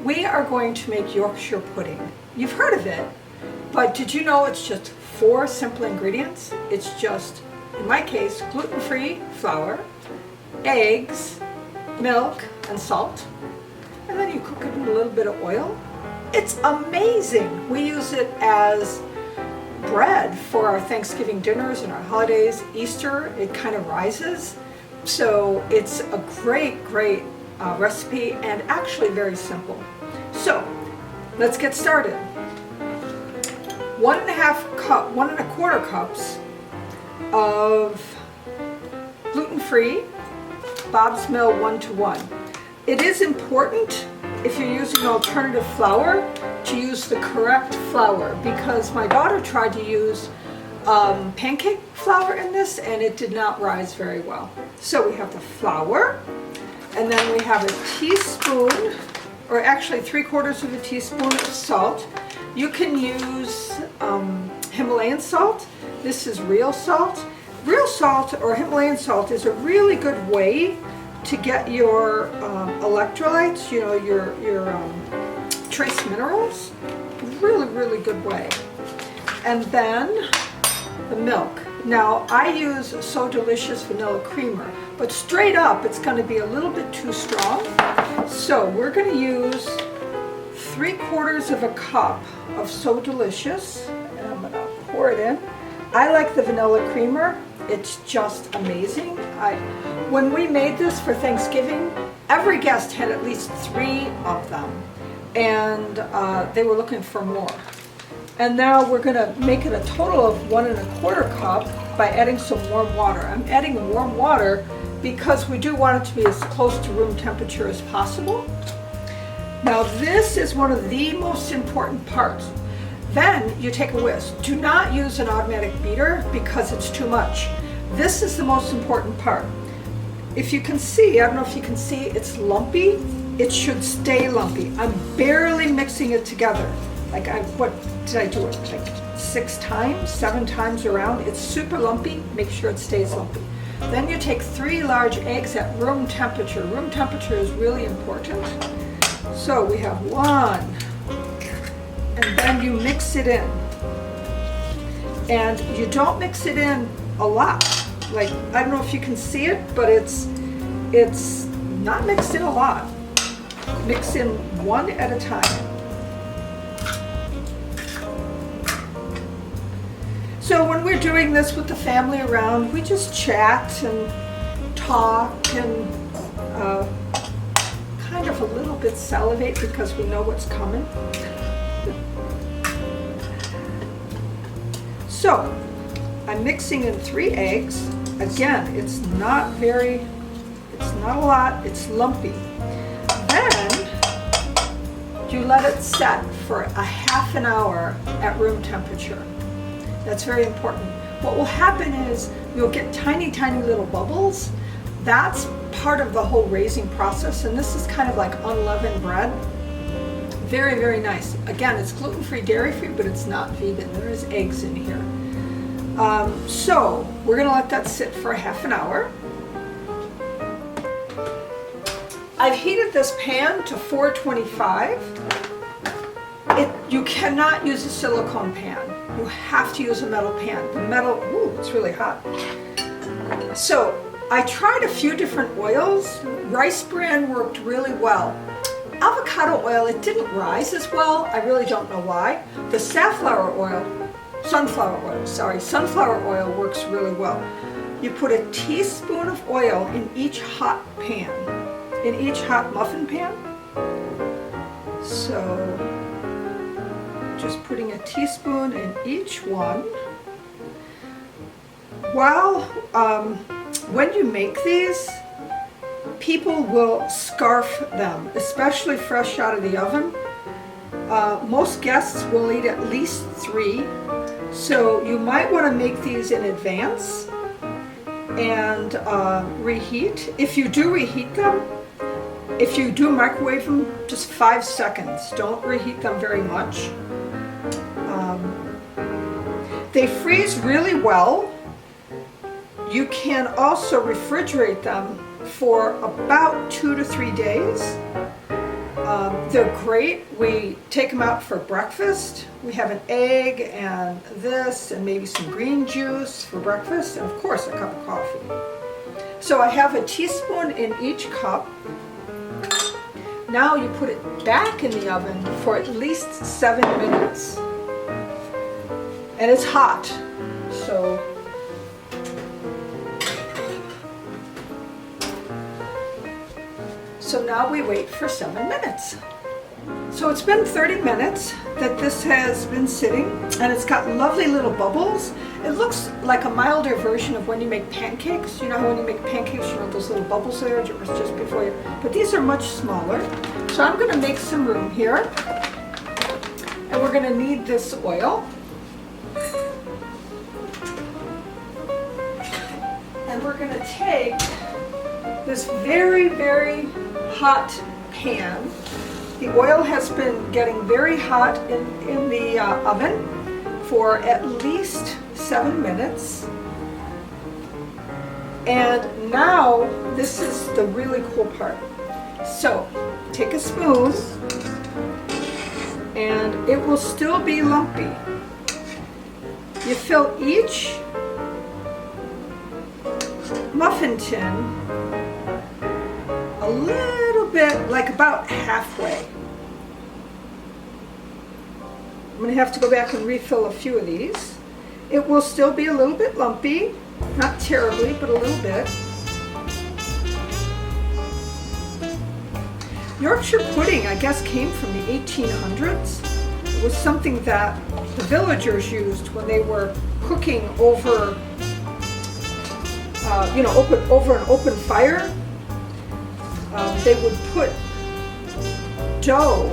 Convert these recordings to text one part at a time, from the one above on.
we are going to make Yorkshire pudding. You've heard of it, but did you know it's just 4 simple ingredients? It's just, in my case, gluten-free flour, eggs, milk, and salt. And then you cook it in a little bit of oil. It's amazing. We use it as bread for our Thanksgiving dinners and our holidays. Easter, it kind of rises. So it's a great recipe and actually very simple. So let's get started. 1.25 cups of gluten-free Bob's Mill 1-to-1. It is important if you're using alternative flour to use the correct flour, because my daughter tried to use pancake flour in this and it did not rise very well. So we have the flour, and then we have a teaspoon, or actually 3/4 of a teaspoon of salt. You can use Himalayan salt. This is real salt. Real salt or Himalayan salt is a really good way to get your electrolytes, you know, your trace minerals. Really good way. And then the milk. Now I use So Delicious vanilla creamer, but straight up it's going to be a little bit too strong. So we're going to use 3/4 of a cup of So Delicious, and I'm going to pour it in. I like the vanilla creamer. It's just amazing. When we made this for Thanksgiving, every guest had at least 3 of them, and they were looking for more. And now we're going to make it a total of 1.25 cup by adding some warm water. I'm adding warm water because we do want it to be as close to room temperature as possible. Now this is one of the most important parts. Then you take a whisk. Do not use an automatic beater because it's too much. This is the most important part. If you can see, I don't know if you can see, it's lumpy. It should stay lumpy. I'm barely mixing it together. Like what did I do it? Like 6 times, 7 times around. It's super lumpy. Make sure it stays lumpy. Then you take 3 large eggs at room temperature. Room temperature is really important. So we have 1. And then you mix it in. And you don't mix it in a lot. Like, I don't know if you can see it, but it's not mixed in a lot. Mix in 1 at a time. So when we're doing this with the family around, we just chat and talk and kind of a little bit salivate because we know what's coming. So I'm mixing in 3 eggs. Again, it's not a lot, it's lumpy. Then you let it set for a half an hour at room temperature. That's very important. What will happen is you'll get tiny little bubbles. That's part of the whole raising process, and this is kind of like unleavened bread. Very nice. Again, it's gluten-free, dairy-free, but it's not vegan. There is eggs in here. So we're going to let that sit for a half an hour. I've heated this pan to 425. You cannot use a silicone pan. You have to use a metal pan. The metal, ooh, it's really hot. So I tried a few different oils. Rice bran worked really well. Avocado oil, it didn't rise as well. I really don't know why. The sunflower oil works really well. You put a teaspoon of oil in each hot pan, in each hot muffin pan. So just putting a teaspoon in each one. While when you make these, people will scarf them, especially fresh out of the oven. Most guests will eat at least 3, so you might want to make these in advance and reheat. If you do reheat them, if you do microwave them, just 5 seconds. Don't reheat them very much. They freeze really well. You can also refrigerate them for about 2 to 3 days. They're great. We take them out for breakfast. We have an egg and this and maybe some green juice for breakfast, and of course a cup of coffee. So I have a teaspoon in each cup. Now you put it back in the oven for at least 7 minutes. And it's hot, so now we wait for 7 minutes. So it's been 30 minutes that this has been sitting, and it's got lovely little bubbles. It looks like a milder version of when you make pancakes. You know how when you make pancakes, you know those little bubbles there just before you, but these are much smaller. So I'm going to make some room here, and we're going to need this oil. And we're going to take this very, very hot pan. The oil has been getting very hot in the oven for at least 7 minutes. And now this is the really cool part. So take a spoon, and it will still be lumpy. You fill each muffin tin a little bit, like about halfway. I'm going to have to go back and refill a few of these. It will still be a little bit lumpy, not terribly, but a little bit. Yorkshire pudding, I guess, came from the 1800s. It was something that the villagers used when they were cooking over over an open fire. They would put dough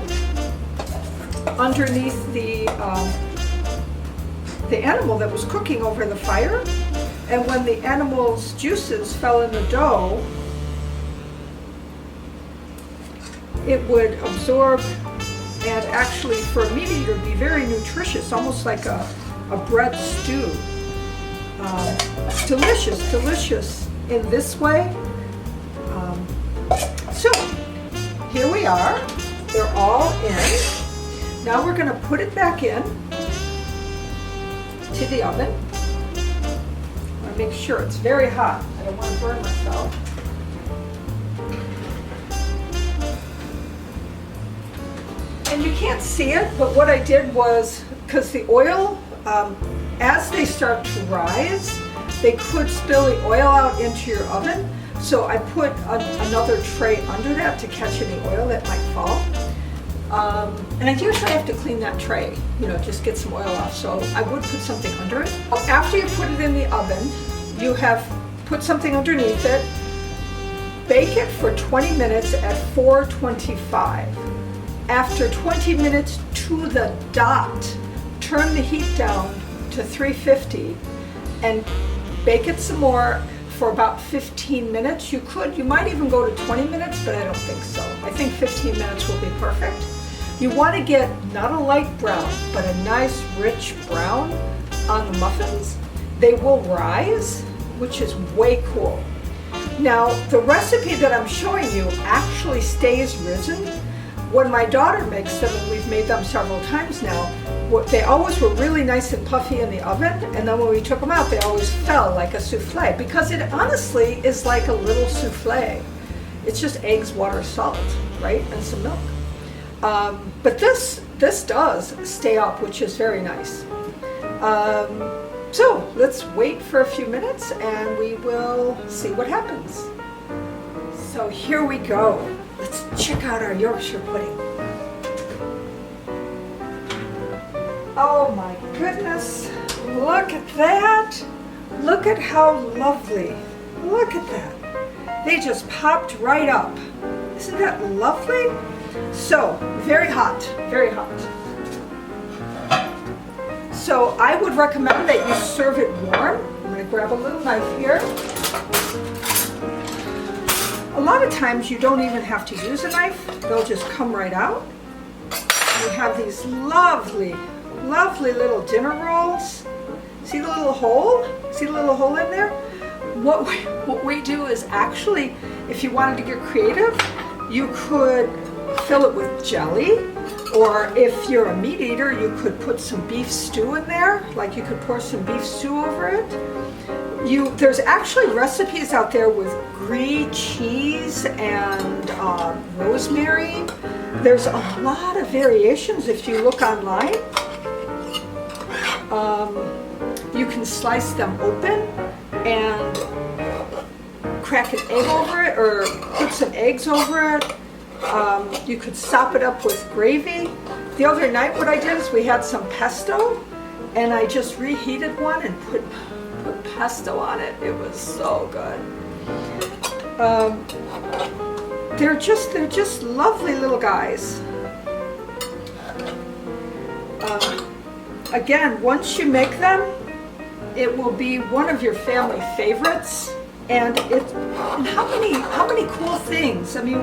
underneath the animal that was cooking over the fire, and when the animal's juices fell in the dough, it would absorb and actually for a meat eater be very nutritious, almost like a bread stew. Delicious in this way. So here we are. They're all in. Now we're going to put it back in to the oven. I want to make sure it's very hot. I don't want to burn myself. And you can't see it, but what I did was, because the oil, as they start to rise, they could spill the oil out into your oven. So I put another tray under that to catch any oil that might fall. And I usually have to clean that tray, just get some oil off. So I would put something under it. After you put it in the oven, you have put something underneath it. Bake it for 20 minutes at 425. After 20 minutes to the dot, turn the heat down to 350 and bake it some more for about 15 minutes. You might even go to 20 minutes, but I don't think so. I think 15 minutes will be perfect. You want to get not a light brown, but a nice rich brown on the muffins. They will rise, which is way cool. Now, the recipe that I'm showing you actually stays risen. When my daughter makes them, and we've made them several times now, they always were really nice and puffy in the oven, and then when we took them out, they always fell like a souffle, because it honestly is like a little souffle. It's just eggs, water, salt, right, and some milk. But this does stay up, which is very nice. So let's wait for a few minutes, and we will see what happens. So here we go. Let's check out our Yorkshire pudding. Oh my goodness, look at that. Look at how lovely. Look at that. They just popped right up. Isn't that lovely? So, very hot, very hot. So I would recommend that you serve it warm. I'm going to grab a little knife here. A lot of times you don't even have to use a knife. They'll just come right out. We have these lovely little dinner rolls. See the little hole? See the little hole in there? What we do is actually, if you wanted to get creative, you could fill it with jelly, or if you're a meat eater, you could put some beef stew in there, like you could pour some beef stew over it. There's actually recipes out there with Brie cheese and rosemary. There's a lot of variations if you look online. You can slice them open and crack an egg over it, or put some eggs over it. You could sop it up with gravy. The other night what I did is we had some pesto, and I just reheated one and put pesto on it. It was so good. They're just lovely little guys. Again, once you make them, it will be one of your family favorites. And how many cool things. I mean,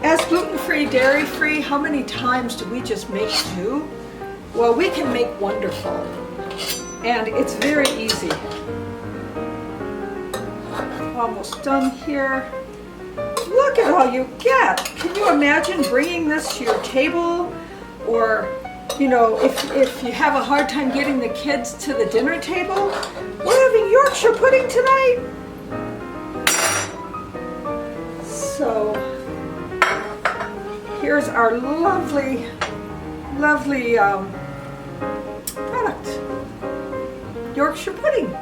as gluten-free, dairy-free, how many times do we just make do? Well, we can make wonderful. And it's very easy. Almost done here. Look at all you get. Can you imagine bringing this to your table? Or, you know, if you have a hard time getting the kids to the dinner table, we're having Yorkshire pudding tonight. So here's our lovely product, Yorkshire pudding.